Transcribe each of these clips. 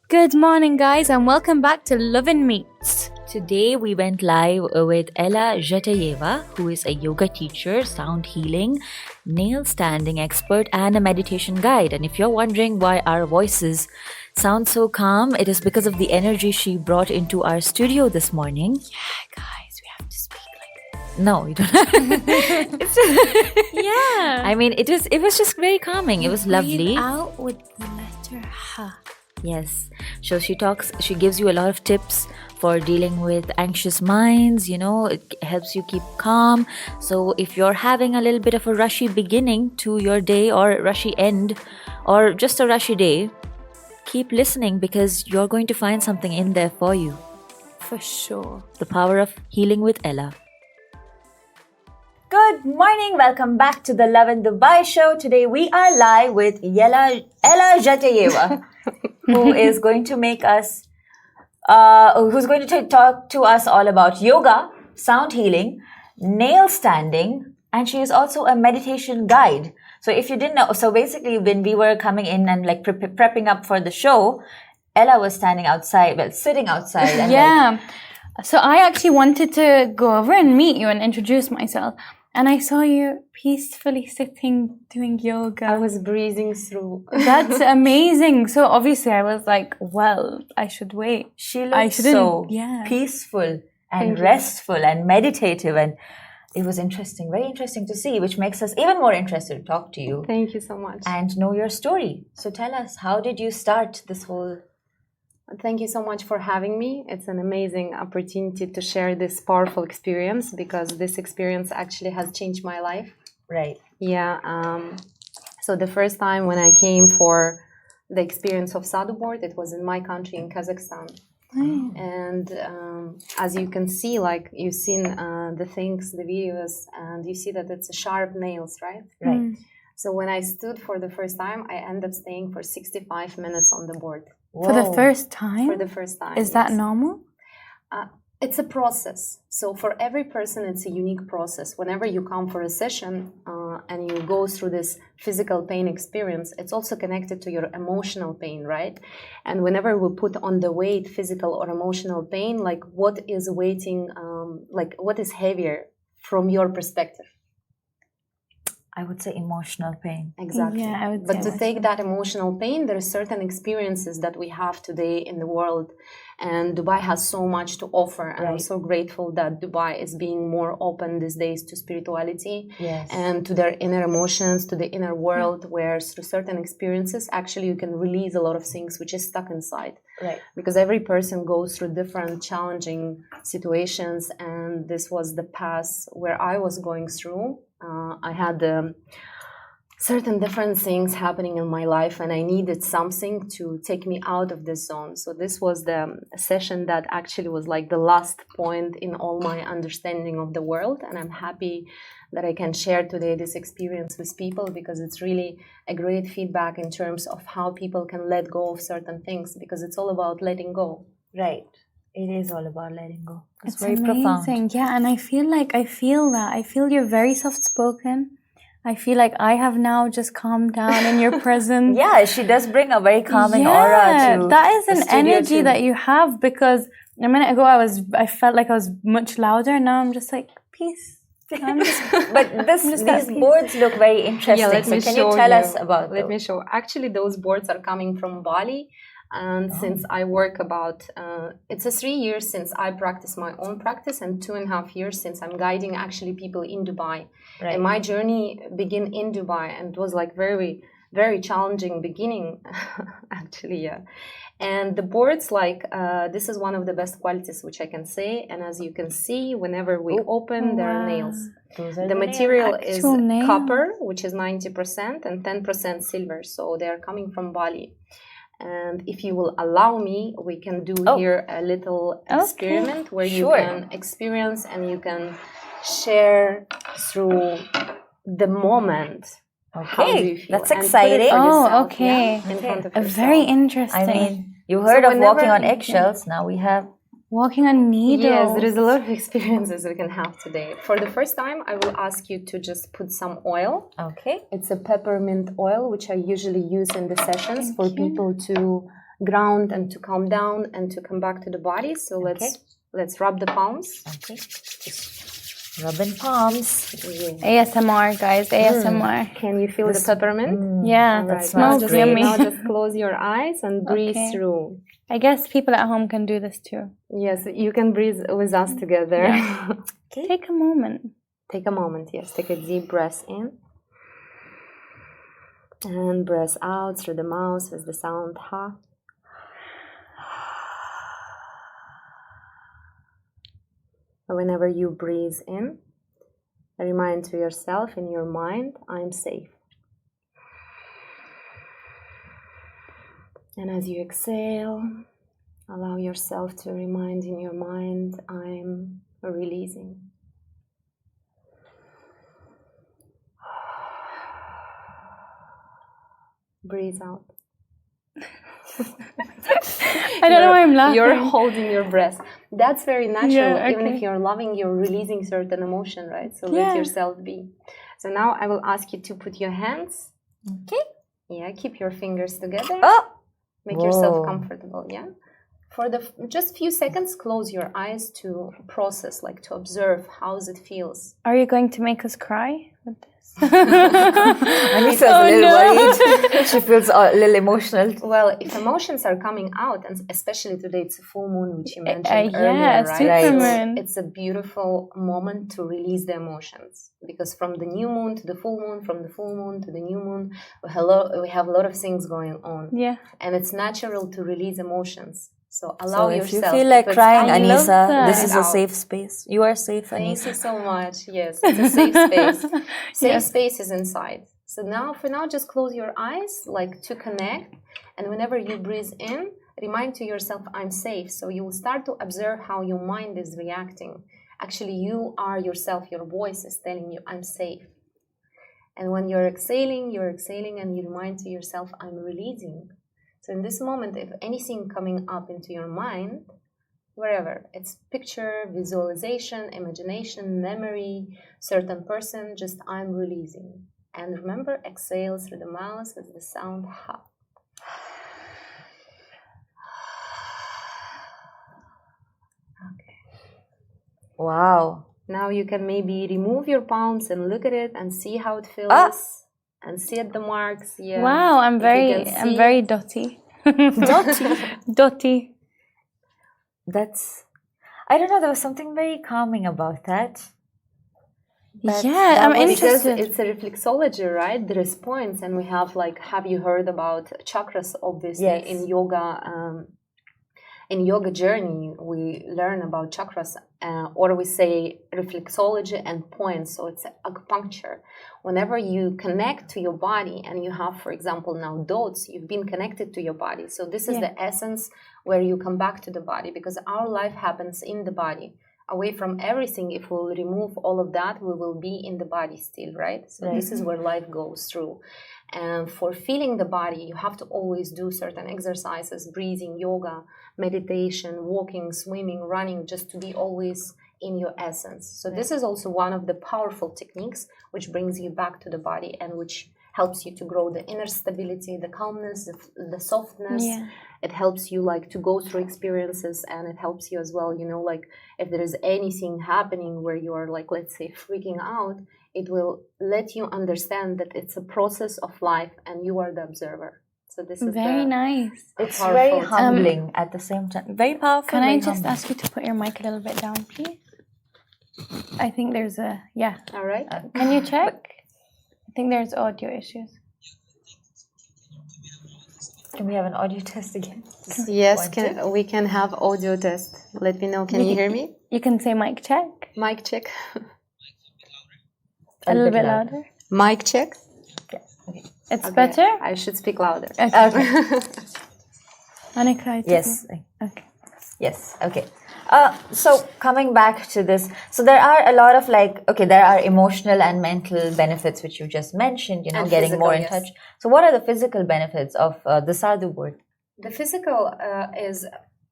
Good morning, guys, and welcome back to Lovin Meets. Today we went live with Ella Zheteyeva, who is a yoga teacher, sound healing, nail standing expert, and a meditation guide. And if you're wondering why our voices sound so calm, it is because of the energy she brought into our studio this morning. Yeah, guys, we have to speak like No, you don't have yeah. I mean, it was just very calming. It was lovely. Breathe out with the letter H. Yes. So she gives you a lot of tips for dealing with anxious minds, it helps you keep calm. So if you're having a little bit of a rushy beginning to your day or rushy end or just a rushy day, keep listening because you're going to find something in there for you. For sure. The power of healing with Ella. Good morning, welcome back to the Lovin Dubai show. Today we are live with Ella Zheteyeva, who is going to talk to us all about yoga, sound healing, nail standing, and she is also a meditation guide. So if you didn't know, so basically when we were coming in and like prepping up for the show, Ella was sitting outside and yeah. So I actually wanted to go over and meet you and introduce myself. And I saw you peacefully sitting, doing yoga. I was breezing through. That's amazing. So obviously I was like, well, I should wait. She looked so peaceful and restful and meditative. And it was interesting, very interesting to see, which makes us even more interested to talk to you. Thank you so much. And know your story. So tell us, how did you start this whole... Thank you so much for having me. It's an amazing opportunity to share this powerful experience because this experience actually has changed my life. Right. Yeah. So the first time when I came for the experience of Sadhu board, it was in my country, in Kazakhstan. And as you can see, like you've seen the things, the videos, and you see that it's sharp nails, right? Right. So when I stood for the first time, I ended up staying for 65 minutes on the board. For the first time? For the first time. Is that normal? It's a process. So for every person, it's a unique process. Whenever you come for a session and you go through this physical pain experience, it's also connected to your emotional pain, right? And whenever we put on the weight, physical or emotional pain, like what is weighting, like what is heavier from your perspective? I would say emotional pain. Exactly. Yeah, I would but say to take that emotional pain, there are certain experiences that we have today in the world. And Dubai has so much to offer. And I'm so grateful that Dubai is being more open these days to spirituality and to their inner emotions, to the inner world, where through certain experiences, actually you can release a lot of things which is stuck inside. Right. Because every person goes through different challenging situations. And this was the path where I was going through. I had certain different things happening in my life and I needed something to take me out of this zone. So this was the session that actually was like the last point in all my understanding of the world. And I'm happy that I can share today this experience with people because it's really a great feedback in terms of how people can let go of certain things because it's all about letting go. Right. It is all about letting go. It's very amazing. Profound. Yeah, and I feel that. I feel you're very soft-spoken. I feel like I have now just calmed down in your presence. Yeah, she does bring a very calming aura to that is an energy too. that you have because a minute ago I felt like I was much louder. Now I'm just like, peace. But these boards look very interesting. Yeah, so can you tell us about Let me show. Actually, those boards are coming from Bali. And since I work it's 3 years since I practice my own practice and 2.5 years since I'm guiding actually people in Dubai. Right. And my journey began in Dubai and it was like very, very challenging beginning actually, yeah. And the boards this is one of the best qualities which I can say. And as you can see, whenever we open, there are nails. The material is copper, which is 90% and 10% silver. So they are coming from Bali. And if you will allow me, we can do here a little experiment where you can experience and you can share through the moment. How do you feel? That's exciting. Okay. In front of yourself. Very interesting. I mean, you heard of walking on eggshells. Now we have walking on needles. Yes, there is a lot of experiences we can have today. For the first time, I will ask you to just put some oil. Okay. It's a peppermint oil, which I usually use in the sessions for people to ground and to calm down and to come back to the body. So let's rub the palms. Okay. Rubbing palms. ASMR, guys. ASMR. Can you feel the peppermint? Yeah, All that right, smells now yummy. Now just close your eyes and breathe Okay. through. I guess people at home can do this too. Yes, you can breathe with us together. Take a moment. Take a moment, yes. Take a deep breath in. And breath out through the mouth with the sound ha. Whenever you breathe in, remind to yourself in your mind, I'm safe. And as you exhale, allow yourself to remind in your mind, I'm releasing. Breathe out. I don't know why I'm laughing. You're holding your breath. That's very natural. Yeah, Even okay. if you're loving, you're releasing certain emotion, right? So Yeah. let yourself be. So now I will ask you to put your hands. Okay. Yeah, keep your fingers together. Oh. Make yourself Whoa. comfortable. Yeah. For the just few seconds, close your eyes to process, like to observe how it feels. Are you going to make us cry with this? Anissa's a little worried. She feels a little emotional. Well, if emotions are coming out, and especially today it's a full moon, which you mentioned earlier, yeah, right? supermoon. So it's a beautiful moment to release the emotions, because from the new moon to the full moon, from the full moon to the new moon, we have a lot of things going on, Yeah. and it's natural to release emotions. So allow So if yourself. you feel like if it's crying, coming, Anissa, that. this is a Out. safe space. You are safe, Thank Anissa. you so much. Yes, it's a safe space. Safe Yes. space is inside. So now, for now, just close your eyes, like to connect. And whenever you breathe in, remind to yourself, I'm safe. So you will start to observe how your mind is reacting. Actually, you are yourself. Your voice is telling you, I'm safe. And when you're exhaling and you remind to yourself, I'm releasing. So in this moment, if anything coming up into your mind, wherever, it's picture, visualization, imagination, memory, certain person, just I'm releasing. And remember, exhale through the mouth with the sound ha. Okay. Wow. Now you can maybe remove your palms and look at it and see how it feels. And see at the marks. Yeah. Wow, I'm If you very can see. dotty. Dotty. Dotty. That's, I don't know, there was something very calming about that. Yeah, I'm Because interested. it's a reflexology, right? There is points, and we have like, have you heard about chakras? Obviously, Yes. in yoga journey, we learn about chakras, or we say reflexology and points. So it's acupuncture. Whenever you connect to your body, and you have, for example, now dots, you've been connected to your body. So this is Yeah. the essence where you come back to the body, because our life happens in the body. Away from everything, if we'll remove all of that, we will be in the body still, right? So this is where life goes through. And for feeling the body, you have to always do certain exercises, breathing, yoga, meditation, walking, swimming, running, just to be always in your essence. So this is also one of the powerful techniques which brings you back to the body and which helps you to grow the inner stability, the calmness, the softness. Yeah. It helps you like to go through experiences, and it helps you as well, you know, like if there is anything happening where you are like, let's say, freaking out, it will let you understand that it's a process of life and you are the observer. So this is Very nice. It's Powerful. very humbling at the same time. Very powerful. Can I very just humbling. ask you to put your mic a little bit down, please? I think there's a, yeah. All right. Can you check? I think there's audio issues. Can we have an audio test again? Yes, we can have audio test. Let me know. Can you hear me? You can say mic check. Mic check. A little bit louder. Mic check. It's Okay. better? I should speak louder. Okay. Annika, I think- Yes. Okay. Yes. Okay. So coming back to this, so there are a lot of like, okay, there are emotional and mental benefits which you just mentioned, you know, And getting more in physical, yes. touch. So what are the physical benefits of the sadhu work? The physical is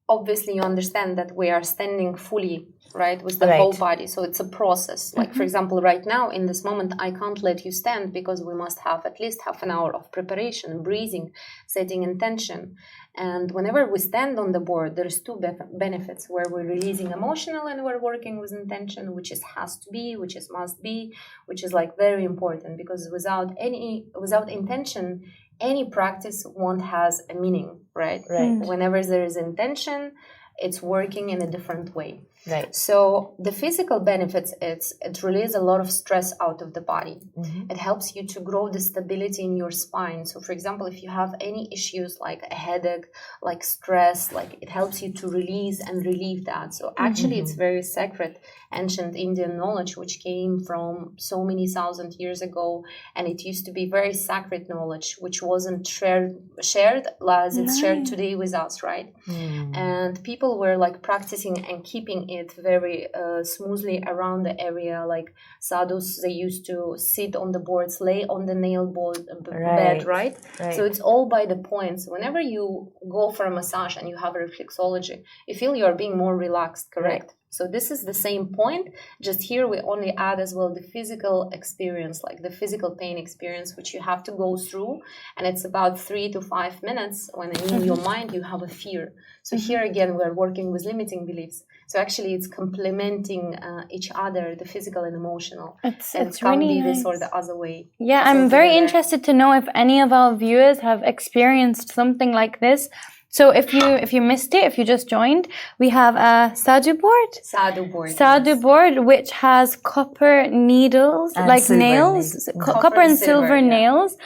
obviously you understand that we are standing fully, right, with the Right. whole body. So it's a process. Like, for example, right now in this moment, I can't let you stand because we must have at least half an hour of preparation, breathing, setting intention. And whenever we stand on the board, there's two benefits where we're releasing emotional and we're working with intention, which is has to be, which is must be, which is like very important, because without intention, any practice won't has a meaning, right? Right. Whenever there is intention, it's working in a different way. Right. So the physical benefits, it releases a lot of stress out of the body. It helps you to grow the stability in your spine. So for example, if you have any issues like a headache, like stress, like it helps you to release and relieve that. So actually it's very sacred, ancient Indian knowledge, which came from so many thousand years ago. And it used to be very sacred knowledge, which wasn't shared as it's shared today with us, right? And people were like practicing and keeping it very smoothly around the area. Like sadhus, they used to sit on the boards, lay on the nail bed, right? So it's all by the points. Whenever you go for a massage and you have a reflexology, you feel you are being more relaxed, correct? So this is the same point, just here we only add as well the physical experience, like the physical pain experience, which you have to go through. And it's about 3 to 5 minutes when in your mind you have a fear. So here again, we're working with limiting beliefs. So actually it's complementing each other, the physical and emotional. It's can't really be nice. this or the other way. Yeah, It's I'm all very together. interested to know if any of our viewers have experienced something like this. So if you missed it, if you just joined, we have a sadhu board. Sadhu board. Which has copper needles, And like silver nails, needles. copper and silver yeah. nails.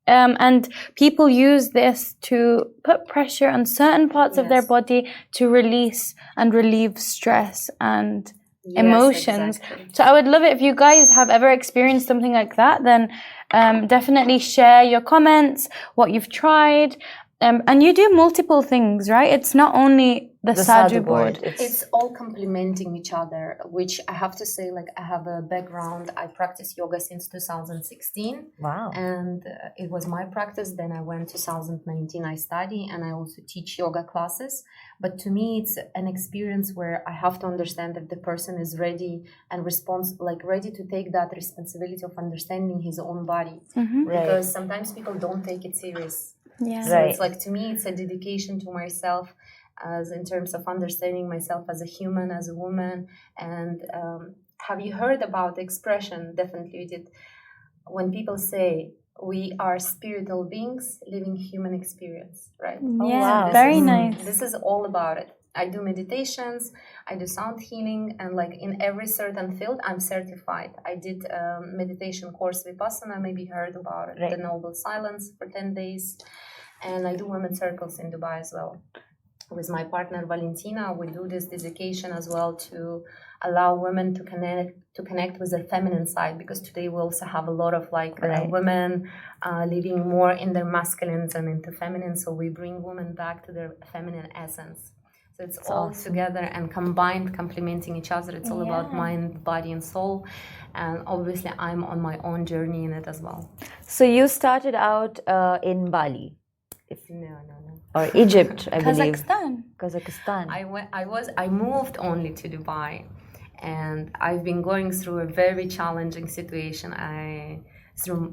And people use this to put pressure on certain parts of their Yes. body to release and relieve stress and Yes, emotions. exactly. So I would love it if you guys have ever experienced something like that, then definitely share your comments, what you've tried. And you do multiple things, right? It's not only the sadhu board. It's all complementing each other, which I have to say, like, I have a background. I practice yoga since 2016. Wow. And it was my practice. Then I went 2019, I study, and I also teach yoga classes. But to me, it's an experience where I have to understand that the person is ready and ready to take that responsibility of understanding his own body. Because sometimes people don't take it serious. Yeah. So it's like, to me, it's a dedication to myself, as in terms of understanding myself as a human, as a woman. And have you heard about the expression? Definitely you did. When people say we are spiritual beings living human experience, right? Yeah, wow. very nice. This is all about it. I do meditations, I do sound healing, and like in every certain field, I'm certified. I did a meditation course, Vipassana, maybe you heard about it, the Noble Silence for 10 days. And I do women's circles in Dubai as well. With my partner, Valentina, we do this dedication as well to allow women to connect with their feminine side, because today we also have a lot of women living more in their masculine and into feminine. So we bring women back to their feminine essence. So it's all together and combined, complementing each other. It's all about mind, body, and soul. And obviously, I'm on my own journey in it as well. So you started out in Bali. No. Or Egypt, I believe. Kazakhstan. I moved only to Dubai, and I've been going through a very challenging situation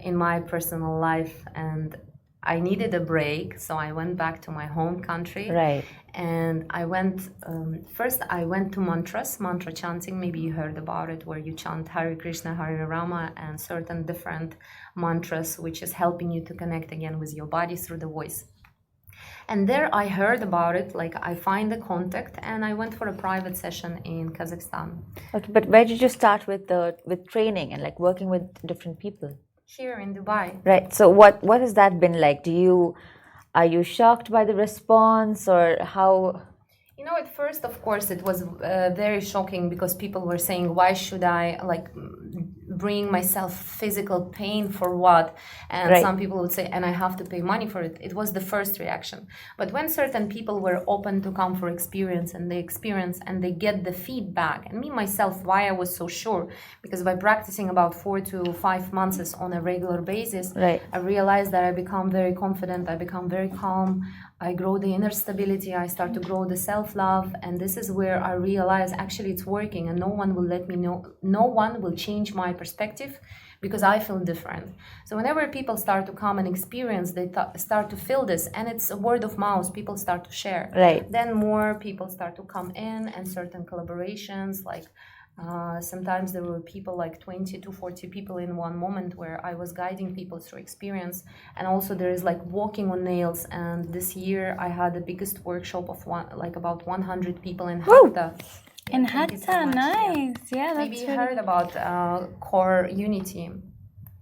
in my personal life, and I needed a break, so I went back to my home country. Right. And I went, first I went to mantra chanting, maybe you heard about it, where you chant Hare Krishna, Hare Rama, and certain different mantras, which is helping you to connect again with your body through the voice. And there I heard about it, like I find the contact, and I went for a private session in Kazakhstan. Okay, but where did you start with training and like working with different people? Here in Dubai. Right. So what has that been like? Are you shocked by the response, or how? You know, at first, of course, it was very shocking, because people were saying, why should I bring myself physical pain for what? And Right. some people would say, and I have to pay money for it. It was the first reaction. But when certain people were open to come for experience and they get the feedback, and me myself, why I was so sure, because by practicing about 4 to 5 months on a regular basis, Right. I realized that I become very confident, I become very calm, I grow the inner stability, I start to grow the self-love, and this is where I realize actually it's working, and no one will let me know, no one will change my perspective because I feel different. So whenever people start to come and experience, they start to feel this, and it's a word of mouth, people start to share. Right. Then more people start to come in, and certain collaborations, like sometimes there were people like 20 to 40 people in one moment where I was guiding people through experience. And also there is like walking on nails. And this year I had the biggest workshop of about 100 people in Hatta. In Thank you so Hatta, much, yeah. nice. Yeah, that's Maybe you really heard about core unity.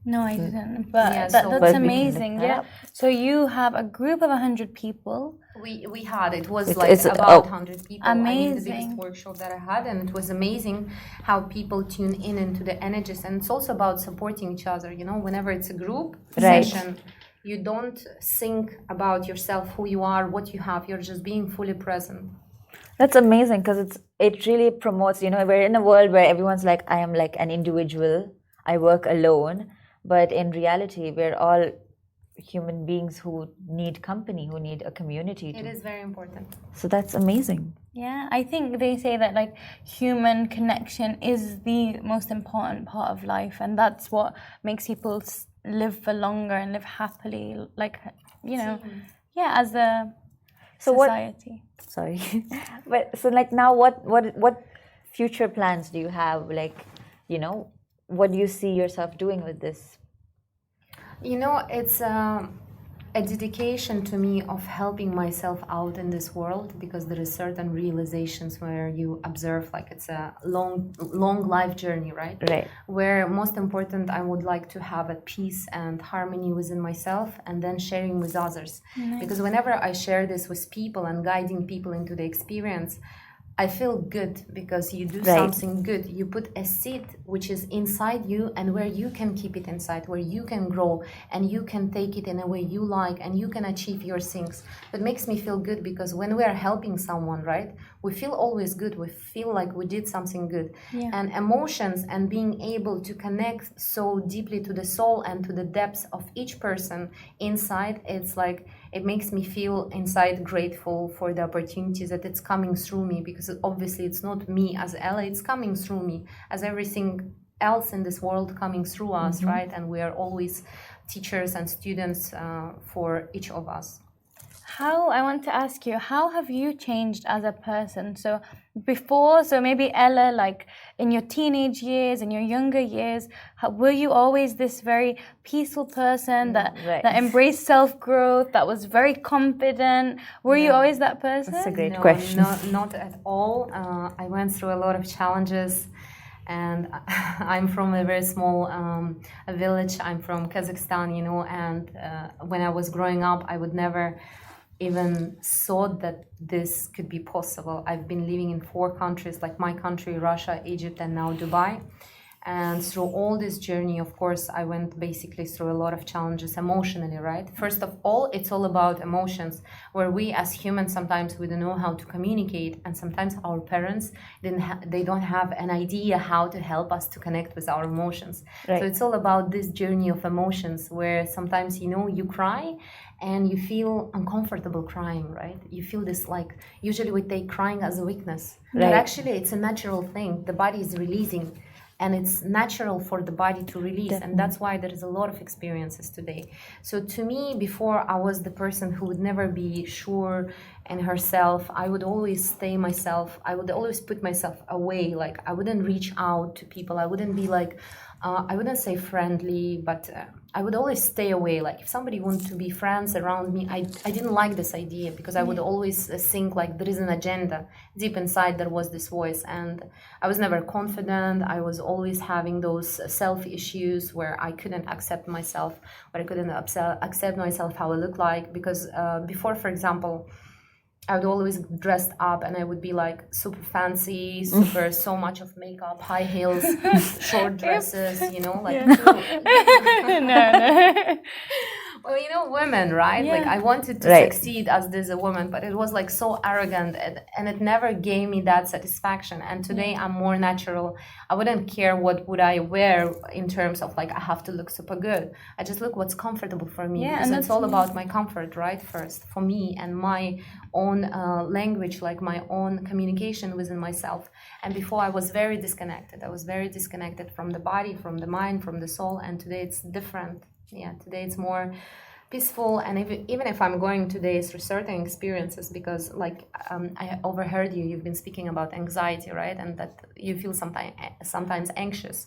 No, I didn't. But Yeah, that's so- But we can amazing. look that Yeah. up. So you have a group of 100 people. We had, it was It's about 100 people. I mean, the Amazing. biggest workshop that I had, and it was amazing how people tune in into the energies. And it's also about supporting each other. You know, whenever it's a group Right. session, you don't think about yourself, who you are, what you have. You're just being fully present. That's amazing because it really promotes, we're in a world where everyone's like, I am like an individual, I work alone. But in reality, we're all human beings who need company, who need a community. It is very important. So that's amazing. Yeah, I think they say that like human connection is the most important part of life, and that's what makes people live for longer and live happily. Like, yeah, as a So what- society. Sorry. But so like now what future plans do you have? Like, what do you see yourself doing with this? It's a dedication to me of helping myself out in this world, because there is certain realizations where you observe, like it's a long life journey, right? Right. Where most important, I would like to have a peace and harmony within myself, and then sharing with others. Because whenever I share this with people and guiding people into the experience, I feel good, because you do Right. something good. You put a seed which is inside you, and where you can keep it inside, where you can grow, and you can take it in a way you like, and you can achieve your things. That makes me feel good, because when we are helping someone, right, we feel always good. We feel like we did something good. Yeah. And emotions and being able to connect so deeply to the soul and to the depths of each person inside, it's like, it makes me feel inside grateful for the opportunities that it's coming through me, because obviously it's not me as Ella, it's coming through me as everything else in this world coming through us, right? And we are always teachers and students for each of us. I want to ask you, how have you changed as a person? So maybe Ella, like in your teenage years, in your younger years, were you always this very peaceful person that embraced self-growth, that was very confident? Were you always that person? That's a great No, question. not at all. I went through a lot of challenges, and I'm from a very small village. I'm from Kazakhstan, and when I was growing up, I would never even thought that this could be possible. I've been living in 4 countries, like my country, Russia, Egypt, and now Dubai. And through all this journey, of course, I went basically through a lot of challenges emotionally, right? First of all, it's all about emotions, where we as humans, sometimes we don't know how to communicate, and sometimes our parents, they don't have an idea how to help us to connect with our emotions. Right. So it's all about this journey of emotions, where sometimes, you cry, and you feel uncomfortable crying, right? You feel this, like, usually we take crying as a weakness, but Right. actually it's a natural thing. The body is releasing, and it's natural for the body to release. And that's why there is a lot of experiences today. So to me, before, I was the person who would never be sure in herself. I would always stay myself. I would always put myself away. Like, I wouldn't reach out to people. I wouldn't be like, I wouldn't say friendly, but I would always stay away. Like, if somebody wanted to be friends around me, I didn't like this idea, because I would always think like there is an agenda. Deep inside there was this voice, and I was never confident. I was always having those self issues where I couldn't accept myself, or I couldn't accept myself how I look like. Because before, for example, I would always dress up and I would be like super fancy, super so much of makeup, high heels, short dresses, you know, like No. well, you know, women, right? Yeah. Like I wanted to Right. succeed as this a woman, but it was like so arrogant and it never gave me that satisfaction. And today I'm more natural. I wouldn't care what would I wear in terms of like I have to look super good. I just look what's comfortable for me, Yeah, because and it's that's all about my comfort, right? First, for me and my own language, like my own communication within myself. And before I was very disconnected. I was very disconnected from the body, from the mind, from the soul. And today it's different. Yeah, today it's more peaceful. And even if I'm going today through certain experiences, because like I overheard you've been speaking about anxiety, right? And that you feel sometimes anxious.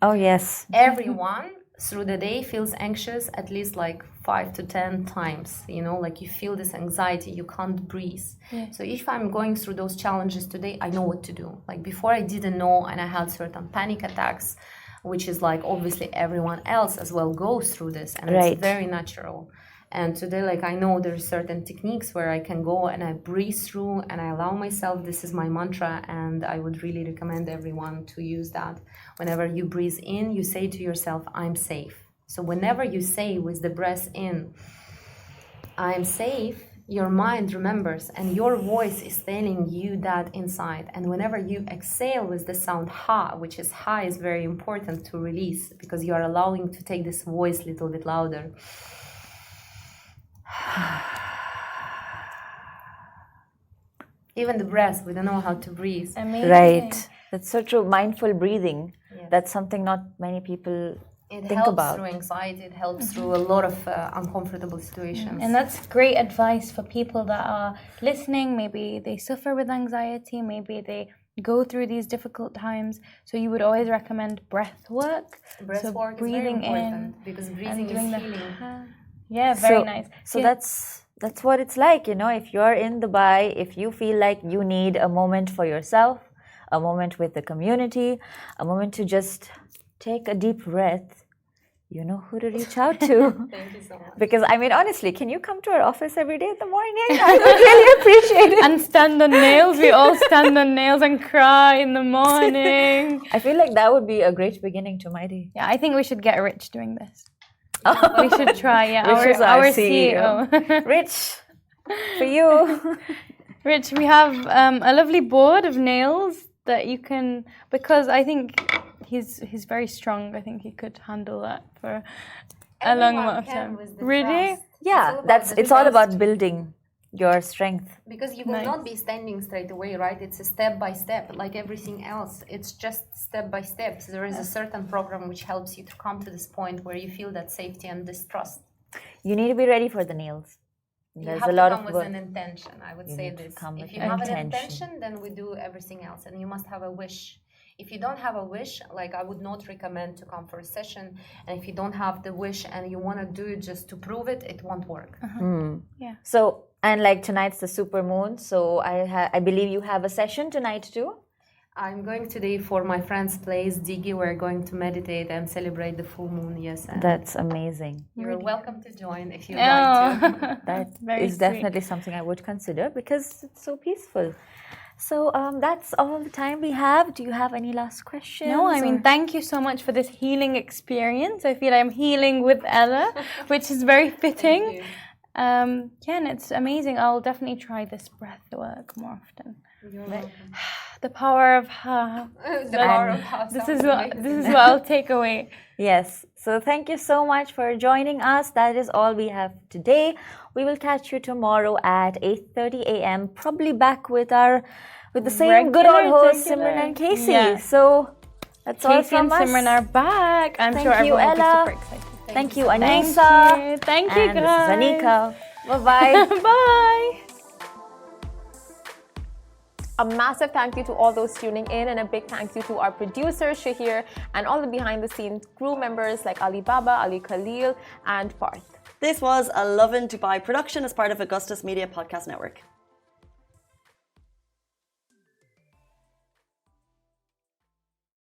Oh, yes. Everyone through the day feels anxious at least like 5 to 10 times, you know, like you feel this anxiety, you can't breathe. So if I'm going through those challenges today, I know what to do. Like before I didn't know, and I had certain panic attacks, which is like obviously everyone else as well goes through this, and Right. it's very natural. And today, like I know there's certain techniques where I can go and I breathe through and I allow myself, this is my mantra, and I would really recommend everyone to use that. Whenever you breathe in, you say to yourself, I'm safe. So whenever you say with the breath in, I'm safe, your mind remembers and your voice is telling you that inside. And whenever you exhale with the sound ha, which is ha is very important to release, because you are allowing to take this voice a little bit louder. Even the breath, we don't know how to breathe. Amazing. Right. That's so true. Mindful breathing. Yes. That's something not many people It think helps about. through anxiety, it helps through a lot of uncomfortable situations. And that's great advice for people that are listening. Maybe they suffer with anxiety, maybe they go through these difficult times. So you would always recommend breath work. Breath so work breathing is very in important because and breathing doing is the healing. yeah, very nice. So Yeah. that's what it's like, you know, if you're in Dubai, if you feel like you need a moment for yourself, a moment with the community, a moment to just take a deep breath, you know who to reach out to. Thank you so much. Because I mean, honestly, can you come to our office every day in the morning? I would really appreciate it. And stand on nails. We all stand on nails and cry in the morning. I feel like that would be a great beginning to my day. Yeah, I think we should get rich doing this. We should try. Yeah, Rich is our our CEO. Rich, for you. Rich, we have a lovely board of nails that you can, because I think he's very strong. I think he could handle that for a long amount of time. Really? Yeah, it's all about building your strength. Because you will Nice. not be standing straight away, right? It's a step by step, like everything else. It's just step by step. So there is a certain program which helps you to come to this point where you feel that safety and this trust. You need to be ready for the nails. You There's have a lot to come of with work. an intention. I would say need to this. come If with you an have an intention. intention, then we do everything else, and you must have a wish. If you don't have a wish, like I would not recommend to come for a session. And if you don't have the wish and you want to do it just to prove it, it won't work. So, and like tonight's the super moon, so I believe you have a session tonight too. I'm going today for my friend's place, Digi. We're going to meditate and celebrate the full moon. Yes, and That's amazing. you're welcome to join if you'd like to. That Very is definitely something I would consider because it's so peaceful. So that's all the time we have. Do you have any last questions? No, I mean, or- thank you so much for this healing experience. I feel I'm healing with Ella, which is very fitting. you. Yeah, and it's amazing. I'll definitely try this breath work more often. You're welcome. The power of ha. The power of house. This is what I'll take away. Yes. So thank you so much for joining us. That is all we have today. We will catch you tomorrow at 8:30 a.m. Probably back with the same good old hosts, Simran and Casey. Yeah. So that's all Casey and from us. Simran are back. I'm Thank sure you, everyone will Ella. be super excited. Thank you, Thank Anisa. you. Thank you, And this is guys. Anika. Bye-bye. Bye. A massive thank you to all those tuning in, and a big thank you to our producer Shahir and all the behind the scenes crew members like Ali Baba, Ali Khalil and Parth. This was a Lovin Dubai production as part of Augustus Media Podcast Network.